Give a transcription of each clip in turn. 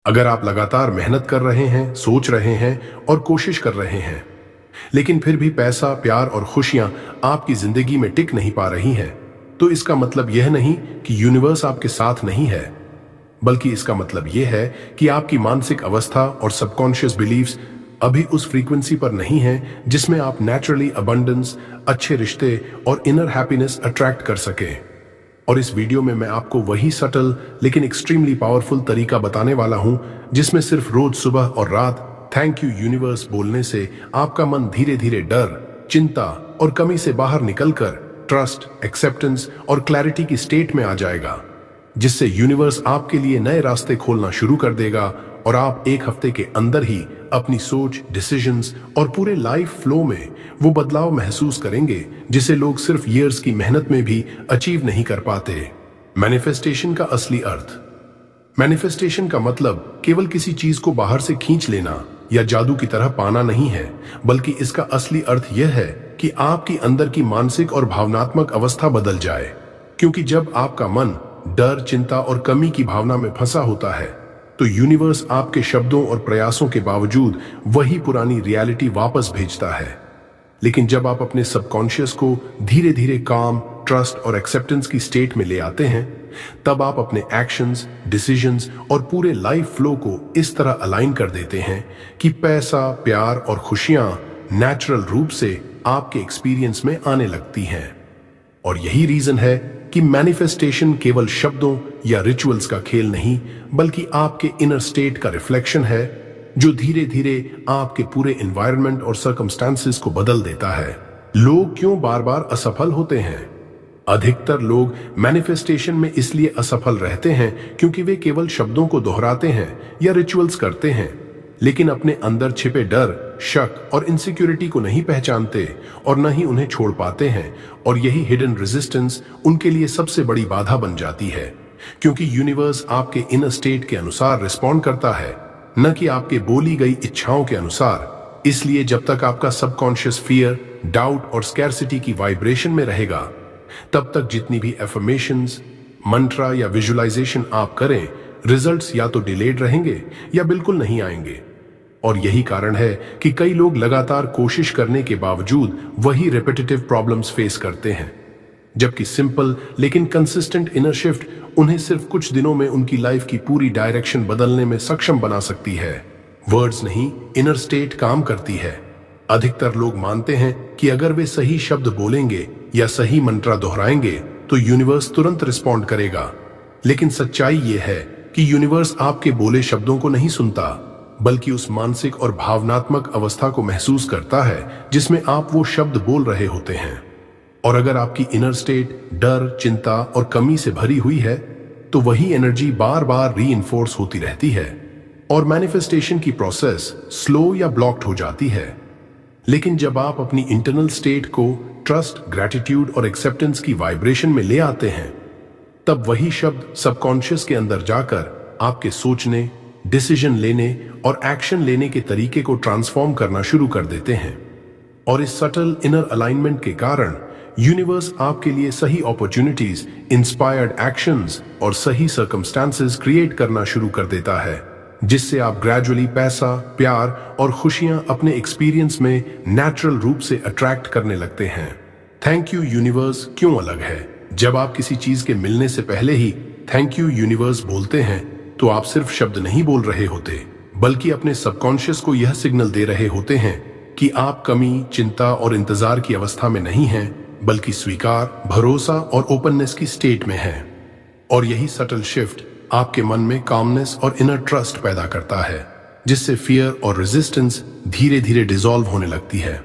अगर आप लगातार मेहनत कर रहे हैं, सोच रहे हैं और कोशिश कर रहे हैं, लेकिन फिर भी पैसा, प्यार और खुशियां आपकी जिंदगी में टिक नहीं पा रही हैं, तो इसका मतलब यह नहीं कि यूनिवर्स आपके साथ नहीं है, बल्कि इसका मतलब यह है कि आपकी मानसिक अवस्था और सबकॉन्शियस बिलीव्स अभी उस फ्रीक्वेंसी पर नहीं है जिसमें आप नेचुरली अबंडेंस, अच्छे रिश्ते और इनर हैप्पीनेस अट्रैक्ट कर सके। और इस वीडियो में मैं आपको वही सटल लेकिन एक्सट्रीमली पावरफुल तरीका बताने वाला हूं जिसमें सिर्फ रोज सुबह और रात थैंक यू यूनिवर्स बोलने से आपका मन धीरे धीरे डर, चिंता और कमी से बाहर निकलकर ट्रस्ट, एक्सेप्टेंस और क्लैरिटी की स्टेट में आ जाएगा, जिससे यूनिवर्स आपके लिए नए रास्ते खोलना शुरू कर देगा और आप एक हफ्ते के अंदर ही अपनी सोच, डिसीजंस और पूरे लाइफ फ्लो में वो बदलाव महसूस करेंगे जिसे लोग सिर्फ ईयर्स की मेहनत में भी अचीव नहीं कर पाते। मैनिफेस्टेशन का असली अर्थ। मैनिफेस्टेशन का मतलब केवल किसी चीज को बाहर से खींच लेना या जादू की तरह पाना नहीं है, बल्कि इसका असली अर्थ यह है कि आपकी अंदर की मानसिक और भावनात्मक अवस्था बदल जाए। क्योंकि जब आपका मन डर, चिंता और कमी की भावना में फंसा होता है, तो यूनिवर्स आपके शब्दों और प्रयासों के बावजूद वही पुरानी रियलिटी वापस भेजता है। लेकिन जब आप अपने सबकॉन्शियस को धीरे धीरे काम, ट्रस्ट और एक्सेप्टेंस की स्टेट में ले आते हैं, तब आप अपने एक्शंस, डिसीजंस और पूरे लाइफ फ्लो को इस तरह अलाइन कर देते हैं कि पैसा, प्यार और खुशियां नेचुरल रूप से आपके एक्सपीरियंस में आने लगती हैं। और यही रीजन है कि मैनिफेस्टेशन केवल शब्दों या रिचुअल्स का खेल नहीं, बल्कि आपके इनर स्टेट का रिफ्लेक्शन है जो धीरे धीरे आपके पूरे एनवायरनमेंट और सर्कमस्टांसेस को बदल देता है। लोग क्यों बार बार असफल होते हैं? अधिकतर लोग मैनिफेस्टेशन में इसलिए असफल रहते हैं क्योंकि वे केवल शब्दों को दोहराते हैं या रिचुअल्स करते हैं, लेकिन अपने अंदर छिपे डर, शक और इनसिक्योरिटी को नहीं पहचानते और न ही उन्हें छोड़ पाते हैं। और यही हिडन रेजिस्टेंस उनके लिए सबसे बड़ी बाधा बन जाती है, क्योंकि यूनिवर्स आपके इनर स्टेट के अनुसार रिस्पॉन्ड करता है, न कि आपके बोली गई इच्छाओं के अनुसार। इसलिए जब तक आपका सबकॉन्शियस फियर, डाउट और स्कैरसिटी की वाइब्रेशन में रहेगा, तब तक जितनी भी एफर्मेशंस, मंत्रा या विजुअलाइजेशन आप करें, रिजल्ट्स या तो डिलेड रहेंगे या बिल्कुल नहीं आएंगे। और यही कारण है कि कई लोग लगातार कोशिश करने के बावजूद वही रिपीटेटिव प्रॉब्लम्स फेस करते हैं, जबकि सिंपल लेकिन कंसिस्टेंट इनर शिफ्ट उन्हें सिर्फ कुछ दिनों में उनकी लाइफ की पूरी डायरेक्शन बदलने में सक्षम बना सकती है। वर्ड्स नहीं, इनर स्टेट काम करती है। अधिकतर लोग मानते हैं कि अगर वे सही शब्द बोलेंगे या सही मंत्रा दोहराएंगे तो यूनिवर्स तुरंत रिस्पॉन्ड करेगा, लेकिन सच्चाई यह है कि यूनिवर्स आपके बोले शब्दों को नहीं सुनता, बल्कि उस मानसिक और भावनात्मक अवस्था को महसूस करता है जिसमें आप वो शब्द बोल रहे होते हैं। और अगर आपकी इनर स्टेट डर, चिंता और कमी से भरी हुई है, तो वही एनर्जी बार बार रीइंफोर्स होती रहती है और मैनिफेस्टेशन की प्रोसेस स्लो या ब्लॉक्ड हो जाती है। लेकिन जब आप अपनी इंटरनल स्टेट को ट्रस्ट, ग्रैटिट्यूड और एक्सेप्टेंस की वाइब्रेशन में ले आते हैं, तब वही शब्द सबकॉन्शियस के अंदर जाकर आपके सोचने, डिसीजन लेने और एक्शन लेने के तरीके को ट्रांसफॉर्म करना शुरू कर देते हैं। और इस सटल इनर अलाइनमेंट के कारण यूनिवर्स आपके लिए सही अपॉर्चुनिटीज, इंस्पायर्ड एक्शंस और सही सर्कमस्टांसेस क्रिएट करना शुरू कर देता है, जिससे आप ग्रेजुअली पैसा, प्यार और खुशियां अपने एक्सपीरियंस में नेचुरल रूप से अट्रैक्ट करने लगते हैं। थैंक यू यूनिवर्स क्यों अलग है? जब आप किसी चीज के मिलने से पहले ही थैंक यू यूनिवर्स बोलते हैं, तो आप सिर्फ शब्द नहीं बोल रहे होते, बल्कि अपने सबकॉन्शियस को यह सिग्नल दे रहे होते हैं कि आप कमी, चिंता और इंतजार की अवस्था में नहीं हैं, बल्कि स्वीकार, भरोसा और ओपननेस की स्टेट में हैं। और यही सटल शिफ्ट आपके मन में कामनेस और इनर ट्रस्ट पैदा करता है, जिससे फियर और रेजिस्टेंस धीरे धीरे डिसॉल्व होने लगती है।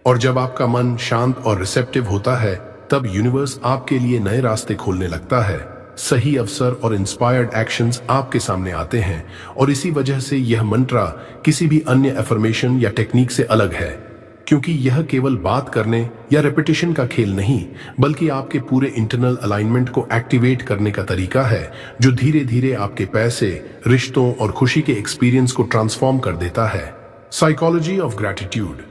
और जब आपका मन शांत और रिसेप्टिव होता है, तब यूनिवर्स आपके लिए नए रास्ते खोलने लगता है, सही अवसर और इंस्पायर्ड एक्शंस आपके सामने आते हैं। और इसी वजह से यह मंत्रा किसी भी अन्य एफर्मेशन या टेक्निक से अलग है, क्योंकि यह केवल बात करने या रेपिटेशन का खेल नहीं, बल्कि आपके पूरे इंटरनल अलाइनमेंट को एक्टिवेट करने का तरीका है, जो धीरे धीरे आपके पैसे, रिश्तों और खुशी के एक्सपीरियंस को ट्रांसफॉर्म कर देता है। Psychology of gratitude.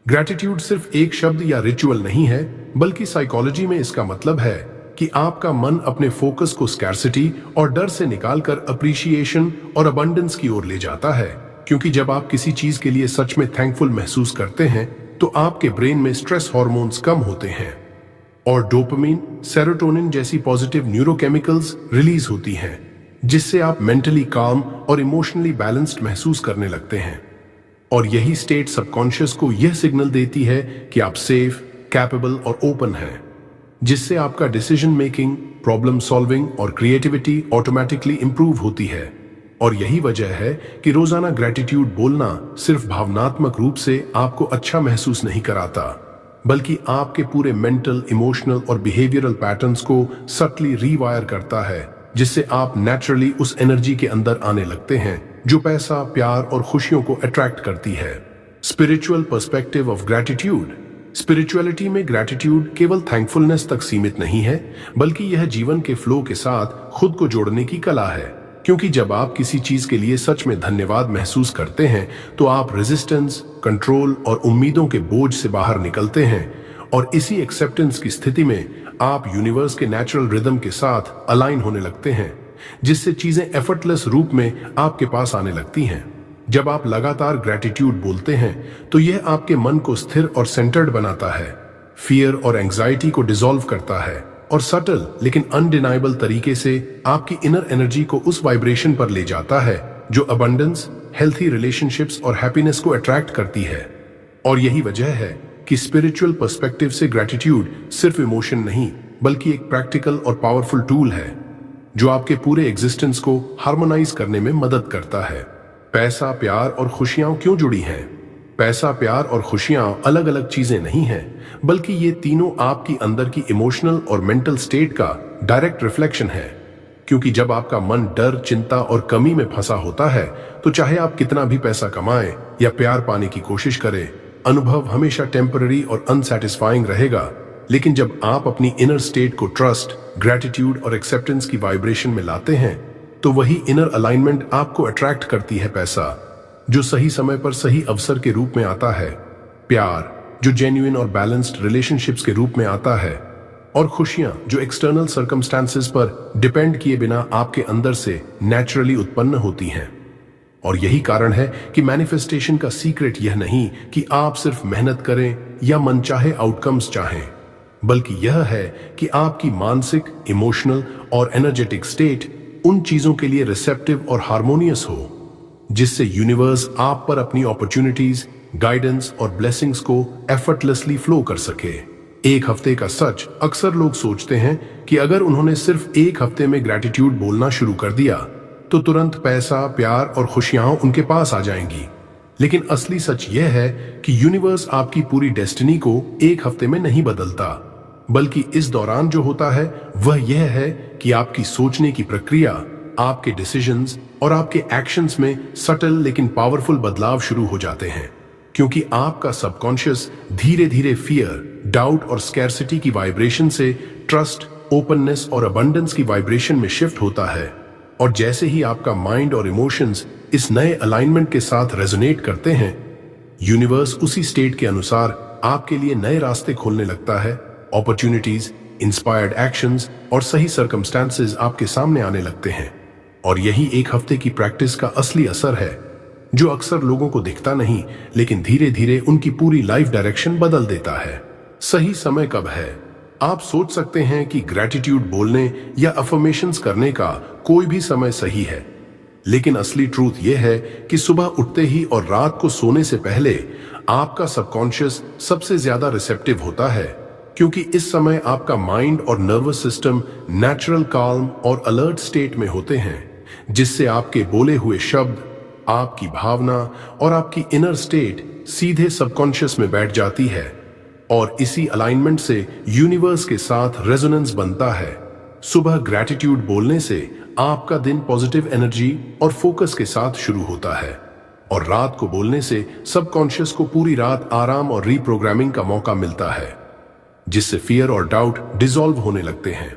ग्रैटिट्यूड सिर्फ एक शब्द या रिचुअल नहीं है, बल्कि साइकोलॉजी में इसका मतलब है कि आपका मन अपने फोकस को स्कैर्सिटी और डर से निकालकर अप्रिशिएशन और अबंडेंस की ओर ले जाता है। क्योंकि जब आप किसी चीज के लिए सच में थैंकफुल महसूस करते हैं तो आपके ब्रेन में स्ट्रेस हार्मोन्स कम होते हैं और डोपामिन, सेरोटोनिन जैसी पॉजिटिव न्यूरोकेमिकल्स रिलीज होती हैं, जिससे आप मेंटली काम और इमोशनली बैलेंस्ड महसूस करने लगते हैं। और यही स्टेट सबकॉन्शियस को यह सिग्नल देती है कि आप सेफ, कैपेबल और ओपन हैं, जिससे आपका डिसीजन मेकिंग, प्रॉब्लम सॉल्विंग और क्रिएटिविटी ऑटोमेटिकली इंप्रूव होती है। और यही वजह है कि रोजाना ग्रेटिट्यूड बोलना सिर्फ भावनात्मक रूप से आपको अच्छा महसूस नहीं कराता, बल्कि आपके पूरे मेंटल, इमोशनल और बिहेवियरल पैटर्न्स को सटली रीवायर करता है, जिससे आप नेचुरली उस एनर्जी के अंदर आने लगते हैं जो पैसा, प्यार और खुशियों को अट्रैक्ट करती है। Spiritual perspective of gratitude. Spirituality में ग्रेटिट्यूड केवल थैंकफुलनेस तक सीमित नहीं है, बल्कि यह जीवन के फ्लो के साथ खुद को जोड़ने की कला है। क्योंकि जब आप किसी चीज के लिए सच में धन्यवाद महसूस करते हैं तो आप रेजिस्टेंस, कंट्रोल और उम्मीदों के बोझ से बाहर निकलते हैं, और इसी एक्सेप्टेंस की स्थिति में आप यूनिवर्स के नेचुरल रिदम के साथ अलाइन होने लगते हैं, जिससे चीजें एफर्टलेस रूप में आपके पास आने लगती हैं। जब आप लगातार ग्रेटिट्यूड बोलते हैं तो यह आपके मन को स्थिर और सेंटर्ड बनाता है, फियर और एंग्जाइटी को डिसॉल्व करता है और सटल लेकिन अनडिनाइबल तरीके से आपकी इनर एनर्जी को उस वाइब्रेशन पर ले जाता है जो अबंडेंस, हेल्थी रिलेशनशिप्स और हैप्पीनेस को अट्रैक्ट करती है। और यही वजह है कि स्पिरिचुअल पर्सपेक्टिव से ग्रेटिट्यूड सिर्फ इमोशन नहीं, बल्कि एक प्रैक्टिकल और पावरफुल टूल है जो आपके पूरे एग्जिस्टेंस को हार्मोनाइज करने में मदद करता है। पैसा, प्यार और खुशियां क्यों जुड़ी हैं? पैसा, प्यार और खुशियां अलग अलग चीजें नहीं हैं, बल्कि ये तीनों आपकी अंदर की इमोशनल और मेंटल स्टेट का डायरेक्ट रिफ्लेक्शन है। क्योंकि जब आपका मन डर, चिंता और कमी में फंसा होता है तो चाहे आप कितना भी पैसा कमाएं या प्यार पाने की कोशिश करें, अनुभव हमेशा टेम्पररी और अनसैटिस्फाइंग रहेगा। लेकिन जब आप अपनी इनर स्टेट को ट्रस्ट, ग्रेटिट्यूड और एक्सेप्टेंस की वाइब्रेशन में लाते हैं तो वही इनर अलाइनमेंट आपको अट्रैक्ट करती है। पैसा जो सही समय पर सही अवसर के रूप में आता है, प्यार जो जेन्युइन और बैलेंस्ड रिलेशनशिप्स के रूप में आता है, और खुशियां जो एक्सटर्नल सर्कमस्टांसेस पर डिपेंड किए बिना आपके अंदर से नेचुरली उत्पन्न होती हैं। और यही कारण है कि मैनिफेस्टेशन का सीक्रेट यह नहीं कि आप सिर्फ मेहनत करें या मनचाहे आउटकम्स चाहें, बल्कि यह है कि आपकी मानसिक, इमोशनल और एनर्जेटिक स्टेट उन चीजों के लिए रिसेप्टिव और हार्मोनियस हो, जिससे यूनिवर्स आप पर अपनी अपॉर्चुनिटीज, गाइडेंस और ब्लेसिंग्स को एफर्टलेसली फ्लो कर सके। एक हफ्ते का सच। अक्सर लोग सोचते हैं कि अगर उन्होंने सिर्फ एक हफ्ते में ग्रेटिट्यूड बोलना शुरू कर दिया तो तुरंत पैसा, प्यार और खुशियां उनके पास आ जाएंगी। लेकिन असली सच यह है कि यूनिवर्स आपकी पूरी डेस्टिनी को एक हफ्ते में नहीं बदलता, बल्कि इस दौरान जो होता है वह यह है कि आपकी सोचने की प्रक्रिया, आपके डिसीजंस और आपके एक्शंस में सटल लेकिन पावरफुल बदलाव शुरू हो जाते हैं। क्योंकि आपका सबकॉन्शियस धीरे धीरे फियर, डाउट और स्कैर्सिटी की वाइब्रेशन से ट्रस्ट, ओपननेस और अबंडेंस की वाइब्रेशन में शिफ्ट होता है। और जैसे ही आपका माइंड और इमोशंस इस नए अलाइनमेंट के साथ रेजोनेट करते हैं, यूनिवर्स उसी स्टेट के अनुसार आपके लिए नए रास्ते खोलने लगता है। अपॉर्चुनिटीज, इंस्पायर्ड एक्शंस और सही सर्कमस्टांसेस आपके सामने आने लगते हैं। और यही एक हफ्ते की प्रैक्टिस का असली असर है, जो अक्सर लोगों को दिखता नहीं, लेकिन धीरे धीरे उनकी पूरी लाइफ डायरेक्शन बदल देता है। सही समय कब है? आप सोच सकते हैं कि ग्रेटिट्यूड बोलने या अफर्मेशंस करने का कोई भी समय सही है, लेकिन असली ट्रूथ यह है कि सुबह उठते ही और रात को सोने से पहले आपका सबकॉन्शियस सबसे ज्यादा रिसेप्टिव होता है, क्योंकि इस समय आपका माइंड और नर्वस सिस्टम नेचुरल काल्म और अलर्ट स्टेट में होते हैं, जिससे आपके बोले हुए शब्द, आपकी भावना और आपकी इनर स्टेट सीधे सबकॉन्शियस में बैठ जाती है। और इसी अलाइनमेंट से यूनिवर्स के साथ रेजोनेंस बनता है। सुबह ग्रेटिट्यूड बोलने से आपका दिन पॉजिटिव एनर्जी और फोकस के साथ शुरू होता है, और रात को बोलने से सबकॉन्शियस को पूरी रात आराम और रीप्रोग्रामिंग का मौका मिलता है, जिससे फियर और डाउट डिसॉल्व होने लगते हैं,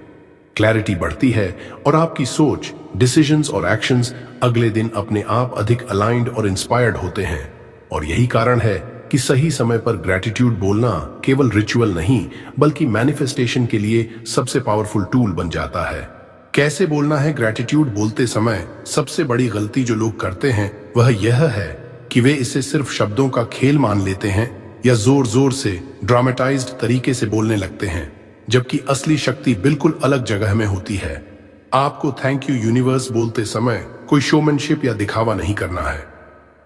क्लैरिटी बढ़ती है और आपकी सोच, डिसीजंस और एक्शंस अगले दिन अपने आप अधिक अलाइंड और इंस्पायर्ड होते हैं। और यही कारण है कि सही समय पर ग्रैटिट्यूड बोलना केवल रिचुअल नहीं बल्कि मैनिफेस्टेशन के लिए सबसे पावरफुल टूल बन जाता है। कैसे बोलना है ग्रैटिट्यूड बोलते समय? सबसे बड़ी गलती जो लोग करते हैं वह यह है कि वे इसे सिर्फ शब्दों का खेल मान लेते हैं या जोर जोर से ड्रामेटाइज्ड तरीके से बोलने लगते हैं, जबकि असली शक्ति बिल्कुल अलग जगह में होती है। आपको थैंक यू यूनिवर्स बोलते समय कोई शोमैनशिप या दिखावा नहीं करना है,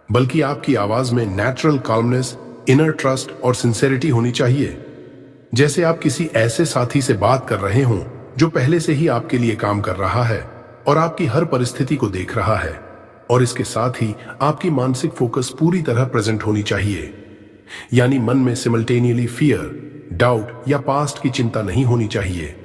बल्कि आपकी आवाज में नेचुरल काल्मनेस, इनर ट्रस्ट और सिंसेरिटी होनी चाहिए। जैसे आप किसी ऐसे साथी से बात कर रहे हों जो पहले से ही आपके लिए काम कर रहा है और आपकी हर परिस्थिति को देख रहा है, और इसके साथ ही आपकी मानसिक फोकस पूरी तरह प्रेजेंट होनी चाहिए। यानी मन में सिमल्टेनियसली फियर, डाउट या पास्ट की चिंता नहीं होनी चाहिए,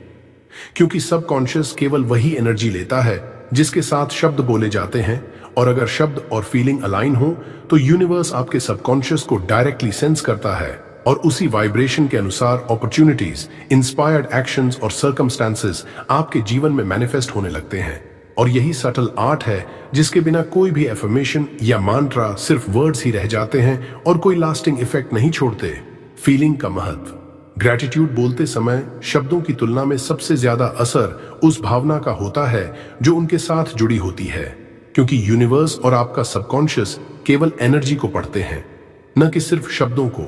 क्योंकि सबकॉन्शियस केवल वही एनर्जी लेता है जिसके साथ शब्द बोले जाते हैं, और अगर शब्द और फीलिंग अलाइन हो तो यूनिवर्स आपके सबकॉन्शियस को डायरेक्टली सेंस करता है और उसी वाइब्रेशन के अनुसार अपॉर्चुनिटीज, इंस्पायर्ड एक्शंस और सर्कमस्टांसेस आपके जीवन में मैनिफेस्ट होने लगते हैं। और यही सटल आर्ट है जिसके बिना कोई भी एफर्मेशन या मांट्रा सिर्फ वर्ड्स ही रह जाते हैं और कोई लास्टिंग इफेक्ट नहीं छोड़ते। फीलिंग का महत्व। ग्रैटिट्यूड बोलते समय शब्दों की तुलना में सबसे ज्यादा असर उस भावना का होता है जो उनके साथ जुड़ी होती है, क्योंकि यूनिवर्स और आपका सबकॉन्शियस केवल एनर्जी को पढ़ते हैं, न कि सिर्फ शब्दों को।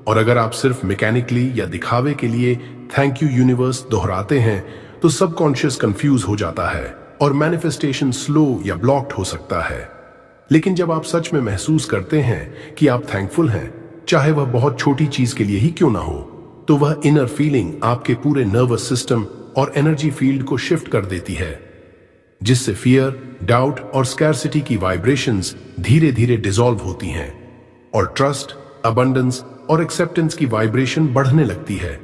और अगर आप सिर्फ मैकेनिकली या दिखावे के लिए थैंक यू यूनिवर्स दोहराते हैं तो सबकॉन्शियस कंफ्यूज हो जाता है और मैनिफेस्टेशन स्लो या ब्लॉक्ड हो सकता है। लेकिन जब आप सच में महसूस करते हैं कि आप थैंकफुल हैं, चाहे वह बहुत छोटी चीज के लिए ही क्यों ना हो, तो वह इनर फीलिंग आपके पूरे नर्वस सिस्टम और एनर्जी फील्ड को शिफ्ट कर देती है, जिससे फियर, डाउट और स्कैरसिटी की वाइब्रेशंस धीरे धीरे डिसॉल्व होती हैं और ट्रस्ट, अबंडेंस और एक्सेप्टेंस की वाइब्रेशन बढ़ने लगती है।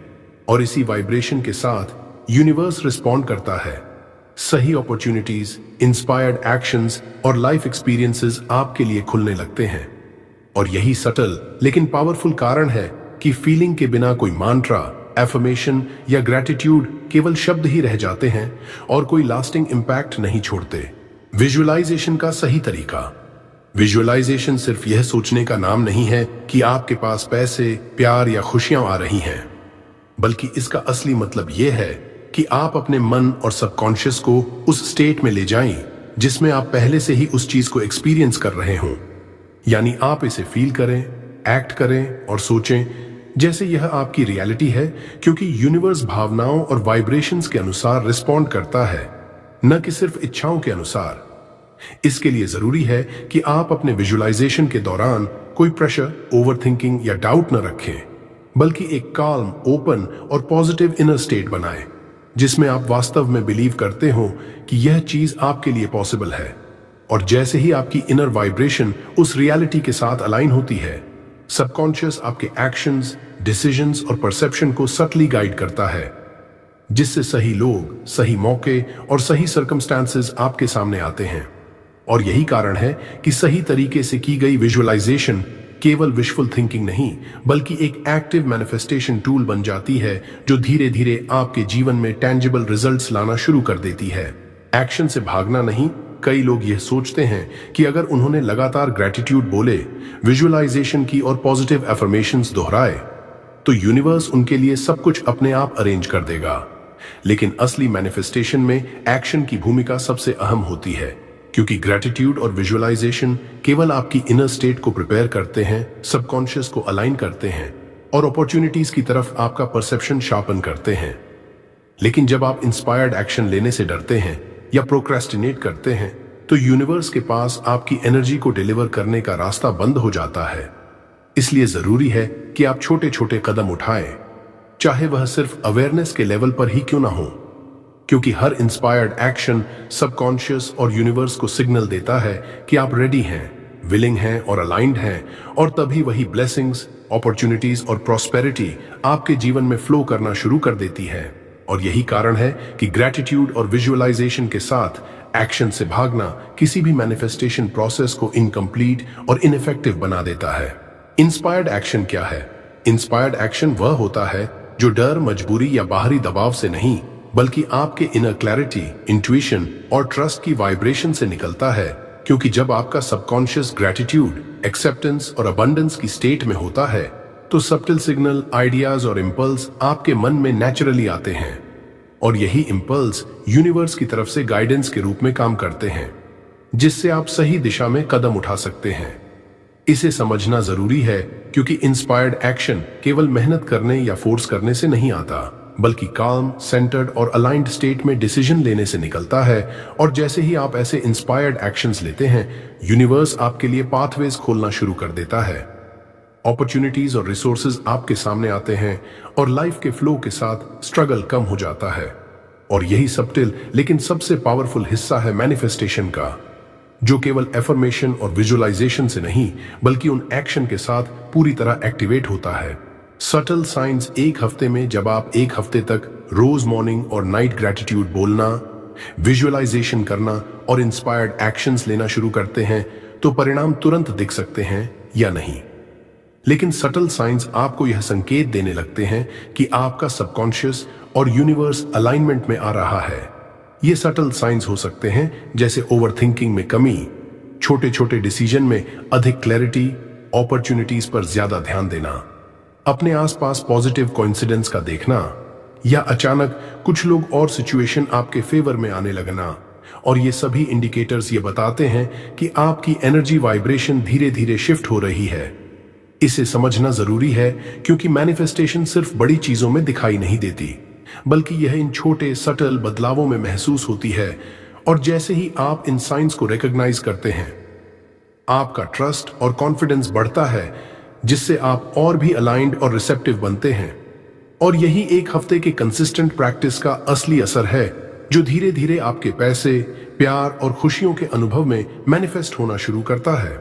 और इसी वाइब्रेशन के साथ यूनिवर्स रिस्पॉन्ड करता है। सही अपॉर्चुनिटीज, इंस्पायर्ड एक्शंस और लाइफ एक्सपीरियंसेस आपके लिए खुलने लगते हैं। और यही सटल लेकिन पावरफुल कारण है कि फीलिंग के बिना कोई मांट्रा, एफर्मेशन या ग्रैटिट्यूड केवल शब्द ही रह जाते हैं और कोई लास्टिंग इंपैक्ट नहीं छोड़ते। विजुअलाइजेशन का सही तरीका। विजुअलाइजेशन सिर्फ यह सोचने का नाम नहीं है कि आपके पास पैसे, प्यार या खुशियां आ रही हैं, बल्कि इसका असली मतलब यह है कि आप अपने मन और सबकॉन्शियस को उस स्टेट में ले जाएं जिसमें आप पहले से ही उस चीज को एक्सपीरियंस कर रहे हों। यानी आप इसे फील करें, एक्ट करें और सोचें जैसे यह आपकी रियलिटी है, क्योंकि यूनिवर्स भावनाओं और वाइब्रेशंस के अनुसार रिस्पॉन्ड करता है, न कि सिर्फ इच्छाओं के अनुसार। इसके लिए जरूरी है कि आप अपने विजुअलाइजेशन के दौरान कोई प्रेशर, ओवरथिंकिंग या डाउट न रखें, बल्कि एक काल्म, ओपन और पॉजिटिव इनर स्टेट बनाएं, जिसमें आप वास्तव में बिलीव करते हो कि यह चीज आपके लिए पॉसिबल है। और जैसे ही आपकी इनर वाइब्रेशन उस रियलिटी के साथ अलाइन होती है, सबकॉन्शियस आपके एक्शंस, डिसीजंस और परसेप्शन को सटली गाइड करता है, जिससे सही लोग, सही मौके और सही सर्कमस्टांसेस आपके सामने आते हैं। और यही कारण है कि सही तरीके से की गई विजुअलाइजेशन केवल विशफुल थिंकिंग नहीं, बल्कि एक एक्टिव मैनिफेस्टेशन टूल बन जाती है जो धीरे धीरे आपके जीवन में टेंजिबल रिजल्ट्स लाना शुरू कर देती है। एक्शन से भागना नहीं। कई लोग यह सोचते हैं कि अगर उन्होंने लगातार ग्रैटिट्यूड बोले, विजुअलाइजेशन की और पॉजिटिव एफर्मेशंस दोहराए, तो यूनिवर्स उनके लिए सब कुछ अपने आप अरेंज कर देगा। लेकिन असली मैनिफेस्टेशन में एक्शन की भूमिका सबसे अहम होती है, क्योंकि ग्रैटिट्यूड और विजुअलाइजेशन केवल आपकी इनर स्टेट को प्रिपेयर करते हैं, सबकॉन्शियस को अलाइन करते हैं और अपॉर्चुनिटीज की तरफ आपका परसेप्शन शार्पन करते हैं। लेकिन जब आप इंस्पायर्ड एक्शन लेने से डरते हैं या प्रोक्रेस्टिनेट करते हैं, तो यूनिवर्स के पास आपकी एनर्जी को डिलीवर करने का रास्ता बंद हो जाता है। इसलिए जरूरी है कि आप छोटे छोटे कदम उठाएं, चाहे वह सिर्फ अवेयरनेस के लेवल पर ही क्यों ना हो, क्योंकि हर इंस्पायर्ड एक्शन सबकॉन्शियस और यूनिवर्स को सिग्नल देता है कि आप रेडी हैं, विलिंग हैं और अलाइंड हैं, और तभी वही ब्लेसिंग्स, अपॉर्चुनिटीज और प्रॉस्पेरिटी आपके जीवन में फ्लो करना शुरू कर देती है। और यही कारण है कि ग्रैटिट्यूड और विजुअलाइजेशन के साथ एक्शन से भागना किसी भी मैनिफेस्टेशन प्रोसेस को इनकम्प्लीट और इनइफेक्टिव बना देता है। इंस्पायर्ड एक्शन क्या है? इंस्पायर्ड एक्शन वह होता है जो डर, मजबूरी या बाहरी दबाव से नहीं, बल्कि आपके इनर क्लैरिटी, इंट्यूशन और ट्रस्ट की वाइब्रेशन से निकलता है, क्योंकि जब आपका सबकॉन्शियस ग्रैटिट्यूड, एक्सेप्टेंस और अबंडेंस की स्टेट में होता है तो सब्टिल सिग्नल, आइडियाज और इम्पल्स आपके मन में नेचुरली आते हैं और यही इम्पल्स यूनिवर्स की तरफ से गाइडेंस के रूप में काम करते हैं, जिससे आप सही दिशा में कदम उठा सकते हैं। इसे समझना जरूरी है क्योंकि इंस्पायर्ड एक्शन केवल मेहनत करने या फोर्स करने से नहीं आता, बल्कि काम, सेंटर्ड और अलाइंड स्टेट में डिसीजन लेने से निकलता है। और जैसे ही आप ऐसे इंस्पायर्ड एक्शंस लेते हैं, यूनिवर्स आपके लिए पाथवेज खोलना शुरू कर देता है। अपॉर्चुनिटीज और रिसोर्सेज आपके सामने आते हैं और लाइफ के फ्लो के साथ स्ट्रगल कम हो जाता है। और यही सब्टिल लेकिन सबसे पावरफुल हिस्सा है मैनिफेस्टेशन का, जो केवल एफर्मेशन और विजुअलाइजेशन से नहीं बल्कि उन एक्शन के साथ पूरी तरह एक्टिवेट होता है। सटल साइंस एक हफ्ते में जब आप एक हफ्ते तक रोज मॉर्निंग और नाइट ग्रैटिट्यूड बोलना, विजुअलाइजेशन करना और इंस्पायर्ड एक्शंस लेना शुरू करते हैं तो परिणाम तुरंत दिख सकते हैं या नहीं, लेकिन सटल साइंस आपको यह संकेत देने लगते हैं कि आपका सबकॉन्शियस और यूनिवर्स अलाइनमेंट में आ रहा है। ये सटल साइंस हो सकते हैं जैसे ओवरथिंकिंग में कमी, छोटे छोटे डिसीजन में अधिक क्लैरिटी, अपॉर्चुनिटीज पर ज्यादा ध्यान देना, अपने आसपास पॉजिटिव कोइंसिडेंस का देखना, या अचानक कुछ लोग और सिचुएशन आपके फेवर में आने लगना। और ये सभी इंडिकेटर्स ये बताते हैं कि आपकी एनर्जी वाइब्रेशन धीरे धीरे शिफ्ट हो रही है। इसे समझना जरूरी है क्योंकि मैनिफेस्टेशन सिर्फ बड़ी चीजों में दिखाई नहीं देती, बल्कि यह इन छोटे सटल बदलावों में महसूस होती है। और जैसे ही आप इन साइंस को रिकॉग्नाइज करते हैं, आपका ट्रस्ट और कॉन्फिडेंस बढ़ता है, जिससे आप और भी अलाइंड और रिसेप्टिव बनते हैं। और यही एक हफ्ते के कंसिस्टेंट प्रैक्टिस का असली असर है, जो धीरे धीरे आपके पैसे, प्यार और खुशियों के अनुभव में मैनिफेस्ट होना शुरू करता है।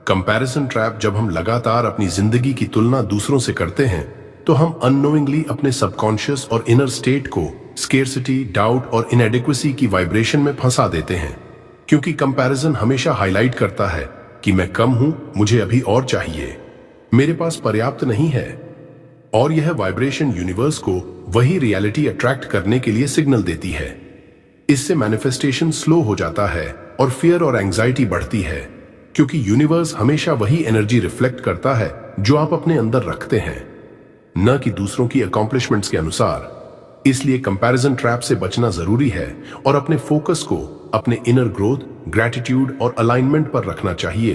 कंपैरिजन ट्रैप: जब हम लगातार अपनी जिंदगी की तुलना दूसरों से करते हैं तो हम अननोइंगली अपने सबकॉन्शियस और इनर स्टेट को स्केर्सिटी, डाउट और इनएडिक्वेसी की वाइब्रेशन में फंसा देते हैं, क्योंकि कंपैरिजन हमेशा हाईलाइट करता है कि मैं कम हूं, मुझे अभी और चाहिए, मेरे पास पर्याप्त नहीं है। और यह वाइब्रेशन यूनिवर्स को वही रियलिटी अट्रैक्ट करने के लिए सिग्नल देती है। इससे मैनिफेस्टेशन स्लो हो जाता है और फियर और एंजाइटी बढ़ती है, क्योंकि यूनिवर्स हमेशा वही एनर्जी रिफ्लेक्ट करता है जो आप अपने अंदर रखते हैं, न कि दूसरों की अकॉम्प्लिशमेंट्स के अनुसार। इसलिए कंपैरिजन ट्रैप से बचना जरूरी है और अपने फोकस को अपने इनर ग्रोथ, ग्रैटिट्यूड और अलाइनमेंट पर रखना चाहिए,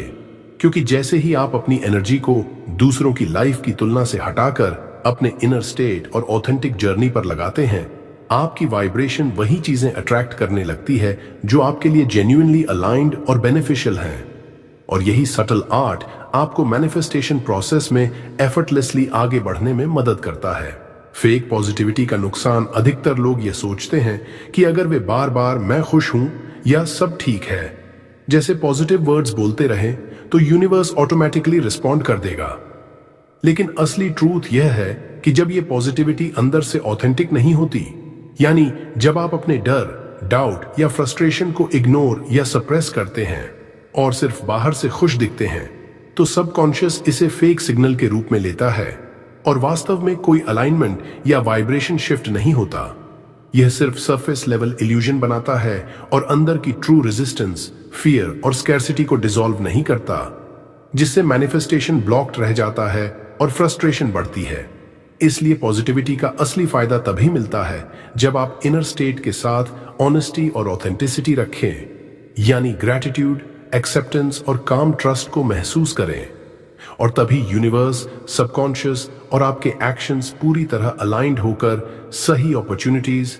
क्योंकि जैसे ही आप अपनी एनर्जी को दूसरों की लाइफ की तुलना से हटाकर अपने इनर स्टेट और ऑथेंटिक जर्नी पर लगाते हैं, आपकी वाइब्रेशन वही चीजें अट्रैक्ट करने लगती है जो आपके लिए जेन्युइनली अलाइंड और बेनिफिशियल हैं। और यही सटल आर्ट आपको मैनिफेस्टेशन प्रोसेस में एफर्टलेसली आगे बढ़ने में मदद करता है। फेक पॉजिटिविटी का नुकसान: अधिकतर लोग ये सोचते हैं कि अगर वे बार बार मैं खुश हूं या सब ठीक है जैसे पॉजिटिव वर्ड्स बोलते रहें तो यूनिवर्स ऑटोमेटिकली रिस्पॉन्ड कर देगा। लेकिन असली ट्रूथ यह है कि जब ये पॉजिटिविटी अंदर से ऑथेंटिक नहीं होती, यानी जब आप अपने डर, डाउट या फ्रस्ट्रेशन को इग्नोर या सप्रेस करते हैं और सिर्फ बाहर से खुश दिखते हैं, तो सबकॉन्शियस इसे फेक सिग्नल के रूप में लेता है और वास्तव में कोई अलाइनमेंट या वाइब्रेशन शिफ्ट नहीं होता। यह सिर्फ सरफेस लेवल इल्यूजन बनाता है और अंदर की ट्रू रेजिस्टेंस, फियर और स्कैर्सिटी को डिसॉल्व नहीं करता, जिससे मैनिफेस्टेशन ब्लॉक्ड रह जाता है और फ्रस्ट्रेशन बढ़ती है। इसलिए पॉजिटिविटी का असली फायदा तभी मिलता है जब आप इनर स्टेट के साथ ऑनेस्टी और ऑथेंटिसिटी रखें, यानी ग्रैटिट्यूड, एक्सेप्टेंस और काम ट्रस्ट को महसूस करें। और तभी यूनिवर्स, सबकॉन्शियस और आपके एक्शंस पूरी तरह अलाइंड होकर सही अपॉर्चुनिटीज,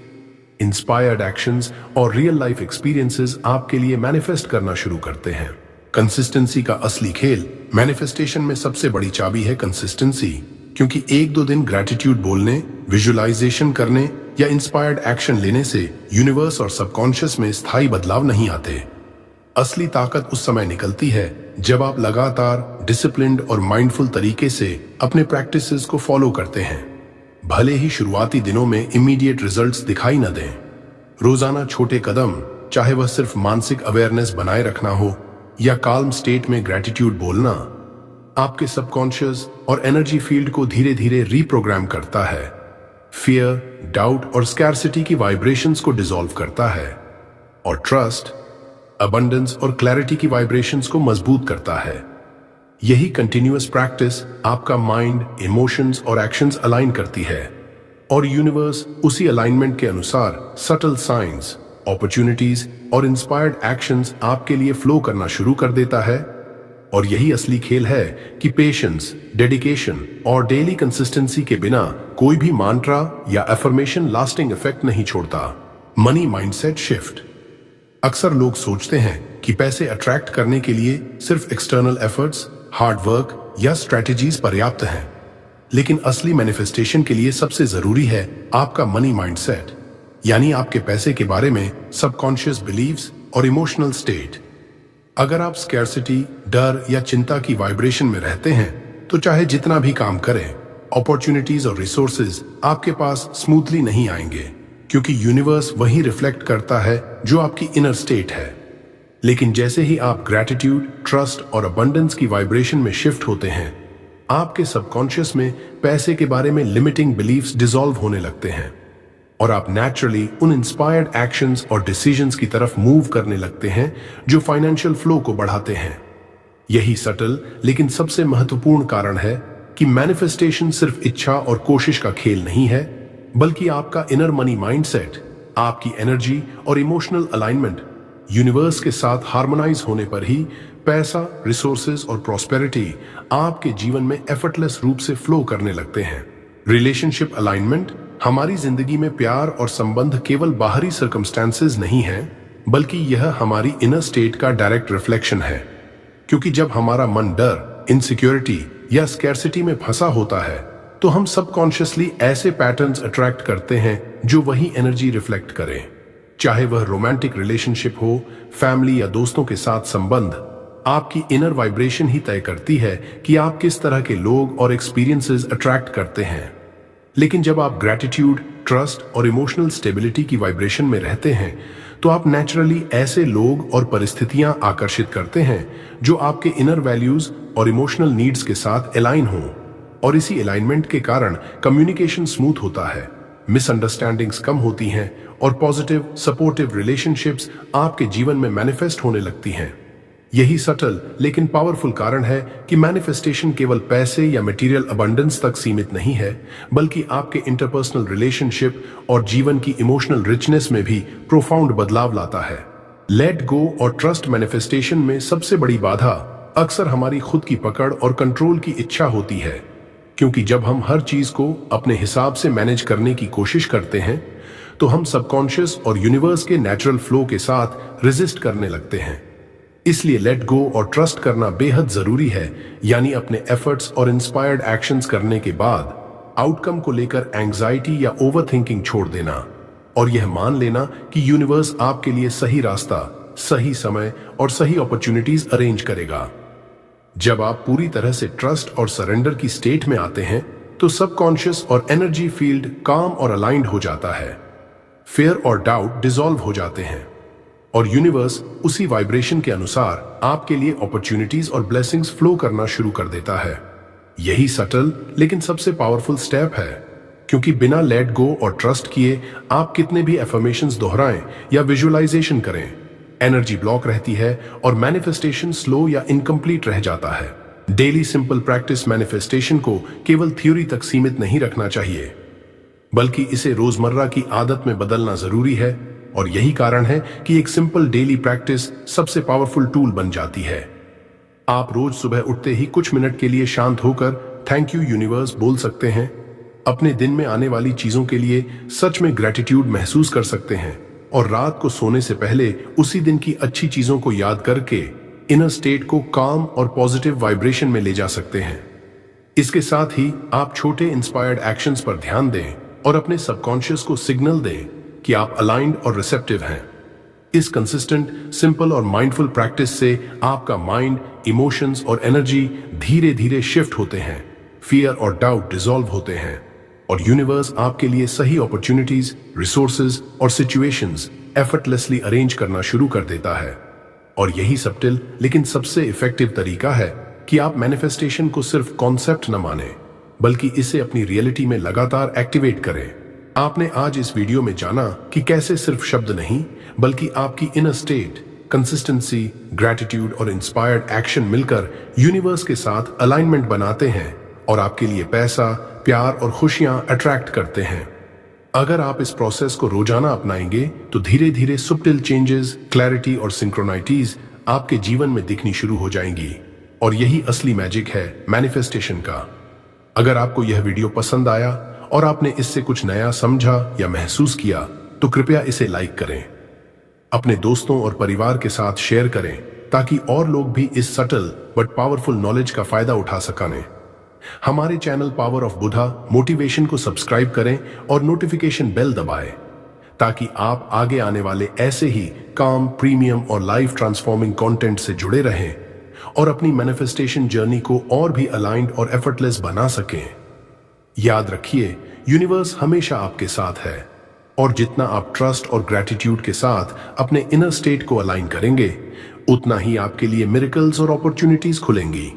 इंस्पायर्ड एक्शंस और रियल लाइफ एक्सपीरियंसेस आपके लिए मैनिफेस्ट करना शुरू करते हैं। कंसिस्टेंसी का असली खेल: मैनिफेस्टेशन में सबसे बड़ी चाबी है कंसिस्टेंसी, क्योंकि एक दो दिन ग्रैटिट्यूड बोलने, विजुअलाइजेशन करने या इंस्पायर्ड एक्शन लेने से यूनिवर्स और सबकॉन्शियस में स्थायी बदलाव नहीं आते। असली ताकत उस समय निकलती है जब आप लगातार डिसिप्लिन्ड और माइंडफुल तरीके से अपने प्रैक्टिसेस को फॉलो करते हैं, भले ही शुरुआती दिनों में इमीडिएट रिजल्ट्स दिखाई न दें। रोजाना छोटे कदम, चाहे वह सिर्फ मानसिक अवेयरनेस बनाए रखना हो या काल्म स्टेट में ग्रैटिट्यूड बोलना, आपके सबकॉन्शियस और एनर्जी फील्ड को धीरे धीरे रीप्रोग्राम करता है, फियर, डाउट और स्कैर्सिटी की वाइब्रेशंस को डिसॉल्व करता है। और ट्रस्ट, अबंडेंस और क्लैरिटी की वाइब्रेशंस को मजबूत करता है। यही कंटिन्यूअस प्रैक्टिस आपका माइंड, इमोशंस और एक्शंस अलाइन करती है और यूनिवर्स उसी अलाइनमेंट के अनुसार सटल साइंस, अपॉर्चुनिटीज और इंस्पायर्ड एक्शंस आपके लिए फ्लो करना शुरू कर देता है। और यही असली खेल है कि पेशेंस, डेडिकेशन और डेली कंसिस्टेंसी के बिना कोई भी मंत्रा या अफर्मेशन लास्टिंग इफेक्ट नहीं छोड़ता। Money mindset shift. अक्सर लोग सोचते हैं कि पैसे अट्रैक्ट करने के लिए सिर्फ एक्सटर्नल एफर्ट्स, हार्ड वर्क या स्ट्रेटेजीज पर्याप्त हैं, लेकिन असली मैनिफेस्टेशन के लिए सबसे जरूरी है आपका मनी माइंडसेट, यानी आपके पैसे के बारे में सबकॉन्शियस बिलीव्स और इमोशनल स्टेट। अगर आप स्कैर्सिटी, डर या चिंता की वाइब्रेशन में रहते हैं तो चाहे जितना भी काम करें, अपॉर्चुनिटीज और रिसोर्सेज आपके पास स्मूथली नहीं आएंगे, क्योंकि यूनिवर्स वही रिफ्लेक्ट करता है जो आपकी इनर स्टेट है। लेकिन जैसे ही आप ग्रैटिट्यूड, ट्रस्ट और अबंडेंस की वाइब्रेशन में शिफ्ट होते हैं, आपके सबकॉन्शियस में पैसे के बारे में लिमिटिंग बिलीफ्स डिसॉल्व होने लगते हैं और आप नेचुरली उन इंस्पायर्ड एक्शंस और डिसीजंस की तरफ मूव करने लगते हैं जो फाइनेंशियल फ्लो को बढ़ाते हैं। यही सटल लेकिन सबसे महत्वपूर्ण कारण है कि मैनिफेस्टेशन सिर्फ इच्छा और कोशिश का खेल नहीं है, बल्कि आपका इनर मनी माइंडसेट, आपकी एनर्जी और इमोशनल अलाइनमेंट यूनिवर्स के साथ हार्मोनाइज होने पर ही पैसा, रिसोर्सेज और प्रॉस्पेरिटी आपके जीवन में एफर्टलेस रूप से फ्लो करने लगते हैं। Relationship alignment. हमारी जिंदगी में प्यार और संबंध केवल बाहरी सर्कमस्टेंसेस नहीं है, बल्कि यह हमारी इनर स्टेट का डायरेक्ट रिफ्लेक्शन है। क्योंकि जब हमारा मन डर, इनसिक्योरिटी या स्कैर्सिटी में फंसा होता है, तो हम सबकॉन्शियसली ऐसे पैटर्न्स अट्रैक्ट करते हैं जो वही एनर्जी रिफ्लेक्ट करें। चाहे वह रोमांटिक रिलेशनशिप हो, फैमिली या दोस्तों के साथ संबंध, आपकी इनर वाइब्रेशन ही तय करती है कि आप किस तरह के लोग और एक्सपीरियंसेस अट्रैक्ट करते हैं। लेकिन जब आप ग्रैटिट्यूड, ट्रस्ट और इमोशनल स्टेबिलिटी की वाइब्रेशन में रहते हैं, तो आप नेचुरली ऐसे लोग और परिस्थितियां आकर्षित करते हैं जो आपके इनर वैल्यूज और इमोशनल नीड्स के साथ अलाइन हों। और इसी अलाइनमेंट के कारण कम्युनिकेशन स्मूथ होता है, मिसअंडरस्टैंडिंग्स कम होती हैं और पॉजिटिव, सपोर्टिव रिलेशनशिप्स आपके जीवन में मैनिफेस्ट होने लगती हैं। यही सटल लेकिन पावरफुल कारण है कि मैनिफेस्टेशन केवल पैसे या मटेरियल अबंडेंस तक सीमित नहीं है, बल्कि आपके इंटरपर्सनल रिलेशनशिप और जीवन की इमोशनल रिचनेस में भी प्रोफाउंड बदलाव लाता है। लेट गो और ट्रस्ट मैनिफेस्टेशन में सबसे बड़ी बाधा अक्सर हमारी खुद की पकड़ और कंट्रोल की इच्छा होती है, क्योंकि जब हम हर चीज को अपने हिसाब से मैनेज करने की कोशिश करते हैं, तो हम सबकॉन्शियस और यूनिवर्स के नेचुरल फ्लो के साथ रेजिस्ट करने लगते हैं। इसलिए लेट गो और ट्रस्ट करना बेहद जरूरी है, यानी अपने एफर्ट्स और इंस्पायर्ड एक्शंस करने के बाद आउटकम को लेकर एंग्जाइटी या ओवरथिंकिंग छोड़ देना और यह मान लेना कि यूनिवर्स आपके लिए सही रास्ता, सही समय और सही अपॉर्चुनिटीज अरेंज करेगा। जब आप पूरी तरह से ट्रस्ट और सरेंडर की स्टेट में आते हैं, तो सबकॉन्शियस और एनर्जी फील्ड काम और अलाइंड हो जाता है। फेयर और डाउट डिसॉल्व हो जाते हैं और यूनिवर्स उसी वाइब्रेशन के अनुसार आपके लिए अपॉर्चुनिटीज और ब्लेसिंग्स फ्लो करना शुरू कर देता है। यही सटल लेकिन सबसे पावरफुल स्टेप है, क्योंकि बिना लेट गो और ट्रस्ट किए आप कितने भी एफर्मेशंस दोहराएं या विजुअलाइजेशन करें, एनर्जी ब्लॉक रहती है और मैनिफेस्टेशन स्लो या इनकम्प्लीट रह जाता है। डेली सिंपल प्रैक्टिस मैनिफेस्टेशन को केवल थ्योरी तक सीमित नहीं रखना चाहिए, बल्कि इसे रोजमर्रा की आदत में बदलना जरूरी है। और यही कारण है कि एक सिंपल डेली प्रैक्टिस सबसे पावरफुल टूल बन जाती है। आप रोज सुबह उठते ही कुछ मिनट के लिए शांत होकर थैंक यू यूनिवर्स बोल सकते हैं। अपने दिन में आने वाली चीजों के लिए सच में ग्रैटिट्यूड महसूस कर सकते हैं और रात को सोने से पहले उसी दिन की अच्छी चीजों को याद करके इनर स्टेट को काम और पॉजिटिव वाइब्रेशन में ले जा सकते हैं। इसके साथ ही आप छोटे इंस्पायर्ड एक्शंस पर ध्यान दें और अपने सबकॉन्शियस को सिग्नल दें कि आप अलाइंड और रिसेप्टिव हैं। इस कंसिस्टेंट, सिंपल और माइंडफुल प्रैक्टिस से आपका माइंड, इमोशंस और एनर्जी धीरे धीरे शिफ्ट होते हैं, फियर और डाउट डिसॉल्व होते हैं और यूनिवर्स आपके लिए सही अपॉर्चुनिटीज, रिसोर्सेज और सिचुएशंस एफर्टलेसली अरेंज करना शुरू कर देता है। और यही सब्टिल लेकिन सबसे इफेक्टिव तरीका है कि आप मैनिफेस्टेशन को सिर्फ कॉन्सेप्ट न माने, बल्कि इसे अपनी रियलिटी में लगातार एक्टिवेट करें। आपने आज इस वीडियो में जाना कि कैसे सिर्फ शब्द नहीं, बल्कि आपकी इनर स्टेट, कंसिस्टेंसी, ग्रैटिट्यूड और इंस्पायर्ड एक्शन मिलकर यूनिवर्स के साथ अलाइनमेंट बनाते हैं और आपके लिए पैसा, प्यार और खुशियां अट्रैक्ट करते हैं। अगर आप इस प्रोसेस को रोजाना अपनाएंगे तो धीरे धीरे सुब्टिल चेंजेस, क्लैरिटी और सिंक्रोनाइटीज आपके जीवन में दिखनी शुरू हो जाएंगी। और यही असली मैजिक है मैनिफेस्टेशन का। अगर आपको यह वीडियो पसंद आया और आपने इससे कुछ नया समझा या महसूस किया तो कृपया इसे लाइक करें, अपने दोस्तों और परिवार के साथ शेयर करें ताकि और लोग भी इस सटल बट पावरफुल नॉलेज का फायदा उठा सकें। हमारे channel power of Buddha motivation को सब्सक्राइब करें और नोटिफिकेशन बेल दबाएं ताकि आप आगे आने वाले ऐसे ही काम, प्रीमियम और लाइफ ट्रांसफॉर्मिंग कंटेंट से जुड़े रहें और अपनी मैनिफेस्टेशन जर्नी को और भी अलाइंड और एफर्टलेस बना सकें। याद रखिए, यूनिवर्स हमेशा आपके साथ है और जितना आप ट्रस्ट और ग्रैटिट्यूड के साथ अपने इनर स्टेट को अलाइन करेंगे उतना ही आपके लिए मिरेकल्स और अपॉर्चुनिटीज खुलेंगी।